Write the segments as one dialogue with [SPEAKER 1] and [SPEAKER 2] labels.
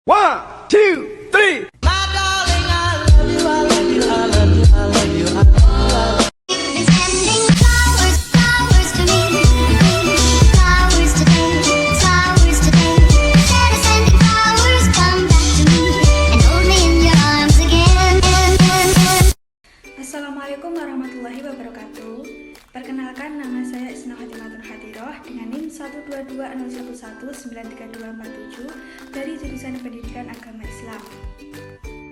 [SPEAKER 1] One, two, three.
[SPEAKER 2] Assalamualaikum warahmatullahi wabarakatuh. Perkenalkan, nama saya Isna Khatimatun Khatiroh dengan NIM 12201193247 dari jurusan Pendidikan Agama Islam.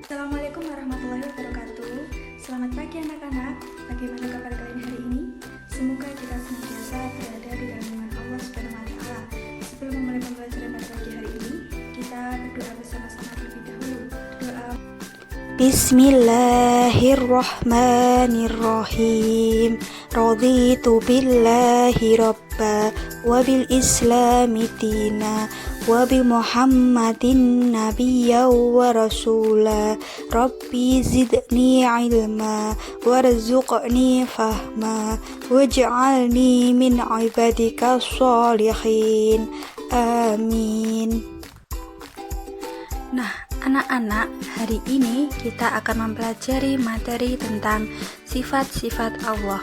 [SPEAKER 2] Assalamualaikum warahmatullahi wabarakatuh. Selamat pagi anak-anak. Bagaimana kabar kalian hari ini? Semoga kita senantiasa berada di dalam lindungan Allah Subhanahu wa taala. Sebelum memulai pembelajaran pada pagi hari ini, kita berdoa bersama-sama terlebih dahulu. Doa Bismillahirrahmanirrahim. Raditu billahi rabba wa bil islami dina wa bi muhammadin nabiyya wa rasula. Rabbi zidni ilma warzuqni fahma waj'alni min ibadika sholihin. Amin. Nah, anak-anak, hari ini kita akan mempelajari materi tentang sifat-sifat Allah.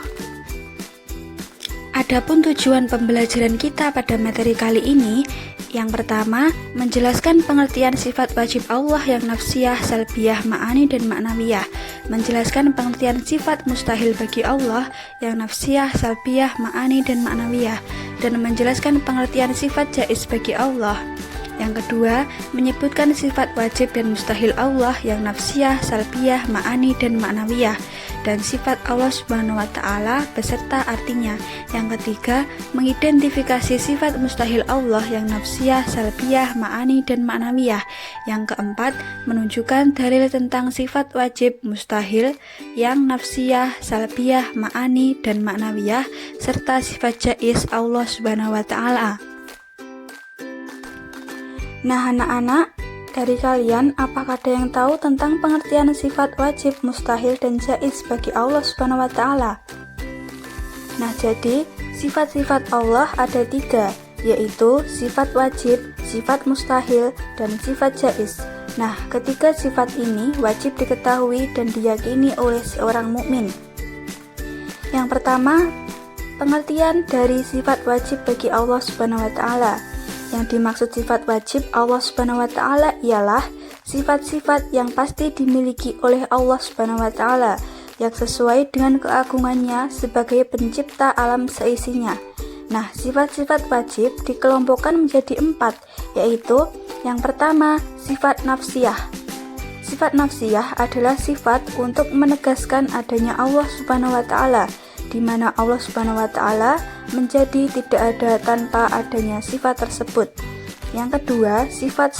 [SPEAKER 2] Adapun tujuan pembelajaran kita pada materi kali ini, yang pertama, menjelaskan pengertian sifat wajib Allah yang nafsiyah, salbiyah, ma'ani, dan ma'nawiyah. Menjelaskan pengertian sifat mustahil bagi Allah yang nafsiyah, salbiyah, ma'ani, dan ma'nawiyah. Dan menjelaskan pengertian sifat jaiz bagi Allah. Yang kedua, menyebutkan sifat wajib dan mustahil Allah yang nafsiyah, salbiyah, ma'ani, dan ma'nawiyah, dan sifat Allah Subhanahu wa taala beserta artinya. Yang ketiga, mengidentifikasi sifat mustahil Allah yang nafsiyah, salbiyah, ma'ani, dan ma'nawiyah. Yang keempat, menunjukkan dalil tentang sifat wajib mustahil yang nafsiyah, salbiyah, ma'ani, dan ma'nawiyah, serta sifat jaiz Allah Subhanahu wa taala. Nah, anak-anak, dari kalian apakah ada yang tahu tentang pengertian sifat wajib, mustahil, dan jaiz bagi Allah Subhanahu wa taala? Nah, jadi sifat-sifat Allah ada 3, yaitu sifat wajib, sifat mustahil, dan sifat jaiz. Nah, ketiga sifat ini wajib diketahui dan diyakini oleh seorang mukmin. Yang pertama, pengertian dari sifat wajib bagi Allah Subhanahu wa taala. Yang dimaksud sifat wajib Allah Subhanahu wa taala ialah sifat-sifat yang pasti dimiliki oleh Allah Subhanahu wa taala yang sesuai dengan keagungannya sebagai pencipta alam seisinya. Nah, sifat-sifat wajib dikelompokkan menjadi 4, yaitu yang pertama, sifat nafsiyah. Sifat nafsiyah adalah sifat untuk menegaskan adanya Allah Subhanahu wa taala, di mana Allah Subhanahu wa taala menjadi tidak ada tanpa adanya sifat tersebut. Yang kedua, sifat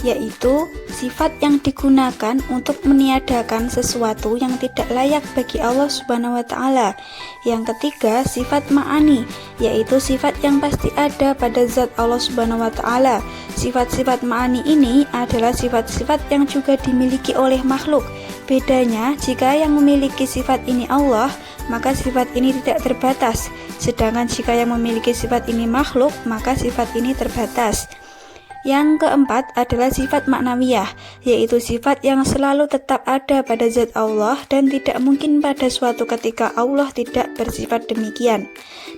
[SPEAKER 2] yaitu sifat yang digunakan untuk meniadakan sesuatu yang tidak layak bagi Allah Subhanahu wa taala. Yang ketiga, sifat ma'ani, yaitu sifat yang pasti ada pada zat Allah Subhanahu wa taala. Sifat-sifat ma'ani ini adalah sifat-sifat yang juga dimiliki oleh makhluk. Bedanya, jika yang memiliki sifat ini Allah, maka sifat ini tidak terbatas. Sedangkan jika yang memiliki sifat ini makhluk, maka sifat ini terbatas. Yang keempat adalah sifat ma'nawiyah, yaitu sifat yang selalu tetap ada pada zat Allah dan tidak mungkin pada suatu ketika Allah tidak bersifat demikian.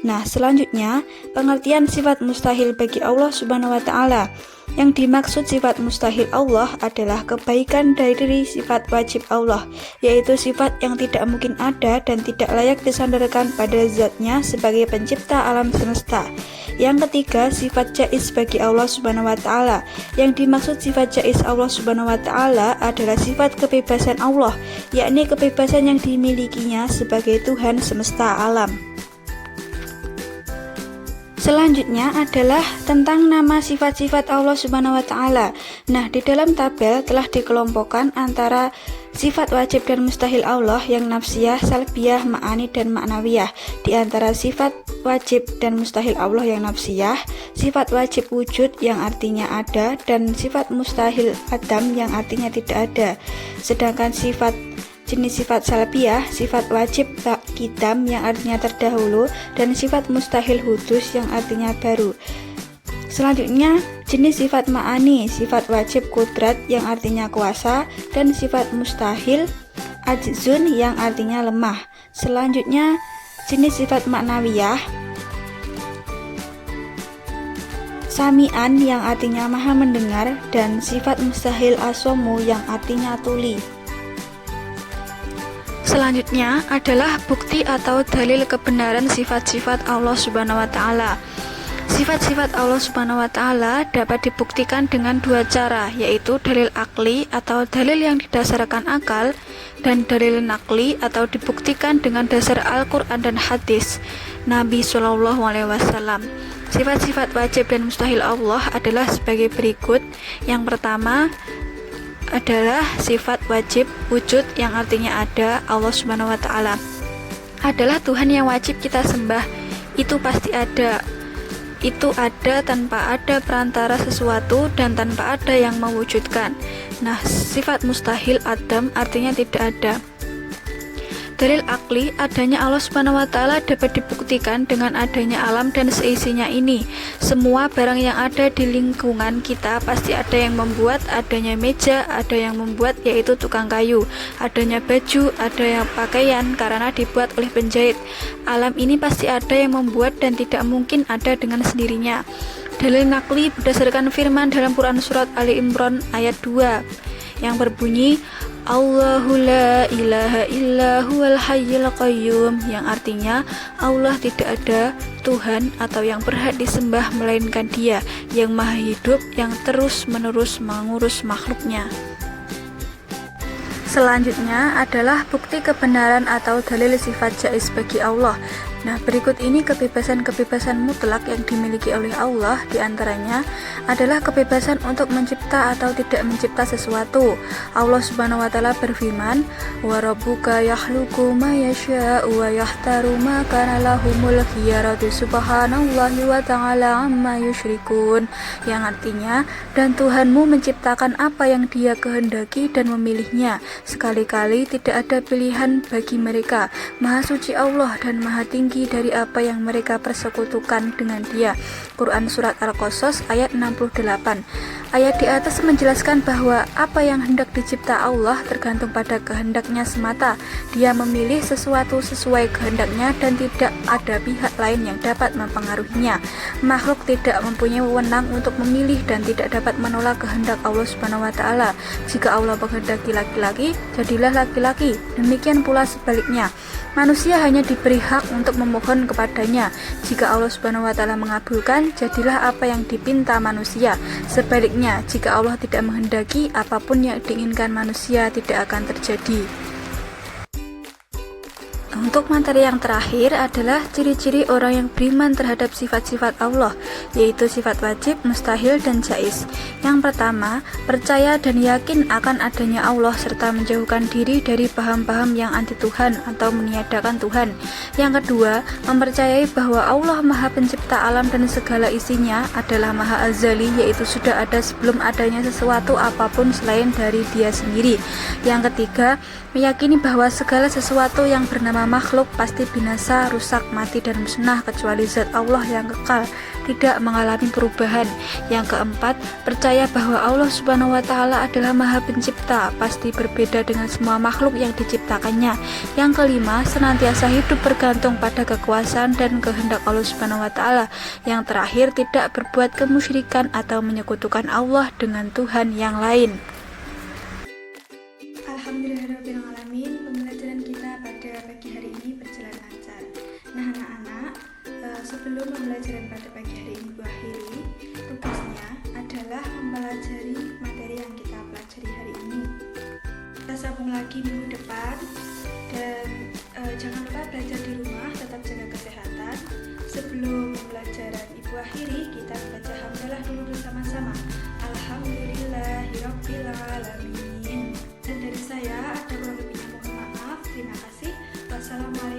[SPEAKER 2] Nah, selanjutnya, pengertian sifat mustahil bagi Allah Subhanahu wa taala. Yang dimaksud sifat mustahil Allah adalah kebaikan dari sifat wajib Allah, yaitu sifat yang tidak mungkin ada dan tidak layak disandarkan pada zatnya sebagai pencipta alam semesta. Yang ketiga, sifat jaiz bagi Allah Subhanahu wa taala. Yang dimaksud sifat jaiz Allah Subhanahu wa taala adalah sifat kebebasan Allah, yakni kebebasan yang dimilikinya sebagai Tuhan semesta alam. Selanjutnya adalah tentang nama sifat-sifat Allah Subhanahu wa taala. Nah, di dalam tabel telah dikelompokkan antara sifat wajib dan mustahil Allah yang nafsiyah, salbiyah, ma'ani, dan ma'nawiyah. Di antara sifat wajib dan mustahil Allah yang nafsiyah, sifat wajib wujud yang artinya ada, dan sifat mustahil adam yang artinya tidak ada. Sedangkan jenis sifat salbiyah, sifat wajib kidam yang artinya terdahulu, dan sifat mustahil hudus yang artinya baru. Selanjutnya, jenis sifat ma'ani, sifat wajib kudrat yang artinya kuasa, dan sifat mustahil, ajzun yang artinya lemah. Selanjutnya, jenis sifat maknawiyah, sami'an yang artinya maha mendengar, dan sifat mustahil asomu yang artinya tuli. Selanjutnya adalah bukti atau dalil kebenaran sifat-sifat Allah Subhanahu wa Ta'ala. Sifat-sifat Allah Subhanahu wa Ta'ala dapat dibuktikan dengan dua cara, yaitu dalil akli atau dalil yang didasarkan akal, dan dalil nakli atau dibuktikan dengan dasar Al-Quran dan hadis Nabi SAW. Sifat-sifat wajib dan mustahil Allah adalah sebagai berikut. Yang pertama adalah sifat wajib wujud yang artinya ada. Allah Subhanahu wa Ta'ala adalah Tuhan yang wajib kita sembah. Itu pasti ada. Itu ada tanpa ada perantara sesuatu dan tanpa ada yang mewujudkan. Nah, sifat mustahil adam artinya tidak ada. Dalil akli, adanya Allah Subhanahu wa Ta'ala dapat dibuktikan dengan adanya alam dan seisinya ini. Semua barang yang ada di lingkungan kita pasti ada yang membuat. Adanya meja, ada yang membuat, yaitu tukang kayu. Adanya baju, ada yang pakaian karena dibuat oleh penjahit. Alam ini pasti ada yang membuat dan tidak mungkin ada dengan sendirinya. Dalil nakli berdasarkan firman dalam Quran surat Ali Imran ayat 2 yang berbunyi Allahu la ilaha illa huwal hayyul qayyum, yang artinya Allah tidak ada Tuhan atau yang berhak disembah melainkan Dia yang maha hidup, yang terus-menerus mengurus makhluknya. Selanjutnya adalah bukti kebenaran atau dalil sifat jaiz bagi Allah. Nah, berikut ini kebebasan-kebebasan mutlak yang dimiliki oleh Allah. Diantaranya adalah kebebasan untuk mencipta atau tidak mencipta sesuatu. Allah Subhanahu wa Ta'ala berfirman, "Wa rabbuka yakhluqu ma yasha'u wa yahtaru ma kana lahumul khiyaratu subhanallahi wa ta'ala amma yusyrikun." Yang artinya, dan Tuhanmu menciptakan apa yang Dia kehendaki dan memilihnya. Sekali-kali tidak ada pilihan bagi mereka. Maha suci Allah dan maha tinggi dari apa yang mereka persekutukan dengan Dia. Quran Surat Al-Qasas ayat 68. Ayat di atas menjelaskan bahwa apa yang hendak dicipta Allah tergantung pada kehendaknya semata. Dia memilih sesuatu sesuai kehendaknya dan tidak ada pihak lain yang dapat mempengaruhinya. Makhluk tidak mempunyai wewenang untuk memilih dan tidak dapat menolak kehendak Allah Subhanahu wa Ta'ala. Jika Allah menghendaki laki-laki, jadilah laki-laki. Demikian pula sebaliknya. Manusia hanya diberi hak untuk memohon kepadanya. Jika Allah Subhanahu wa Ta'ala mengabulkan, jadilah apa yang dipinta manusia. Sebaliknya, jika Allah tidak menghendaki, apapun yang diinginkan manusia tidak akan terjadi. Untuk materi yang terakhir adalah ciri-ciri orang yang beriman terhadap sifat-sifat Allah, yaitu sifat wajib, mustahil, dan jaiz. Yang pertama, percaya dan yakin akan adanya Allah serta menjauhkan diri dari paham-paham yang anti Tuhan atau meniadakan Tuhan. Yang kedua, mempercayai bahwa Allah Maha Pencipta alam dan segala isinya adalah Maha Azali, yaitu sudah ada sebelum adanya sesuatu apapun selain dari Dia sendiri. Yang ketiga, meyakini bahwa segala sesuatu yang bernama makhluk pasti binasa, rusak, mati, dan musnah kecuali zat Allah yang kekal, tidak mengalami perubahan. Yang keempat, percaya bahwa Allah Subhanahu wa Ta'ala adalah Maha Pencipta, pasti berbeda dengan semua makhluk yang diciptakannya. Yang kelima, senantiasa hidup bergantung pada kekuasaan dan kehendak Allah Subhanahu wa Ta'ala. Yang terakhir, tidak berbuat kemusyrikan atau menyekutukan Allah dengan Tuhan yang lain. Alhamdulillahirrahmanirrahim, pembelajaran kita pada pagi hari ini berjalan lancar. Nah anak-anak, sebelum pembelajaran pada pagi hari ini diakhiri, tugasnya adalah mempelajari materi yang kita pelajari hari ini. Kita sambung lagi minggu depan, dan jangan lupa belajar di rumah, tetap jaga kesehatan. Sebelum pembelajaran ibu akhiri, kita baca hamdalah dulu bersama-sama. Alhamdulillahirabbil alamin. Dan dari saya ada kurang lebihnya mohon maaf. Terima kasih. Wassalamualaikum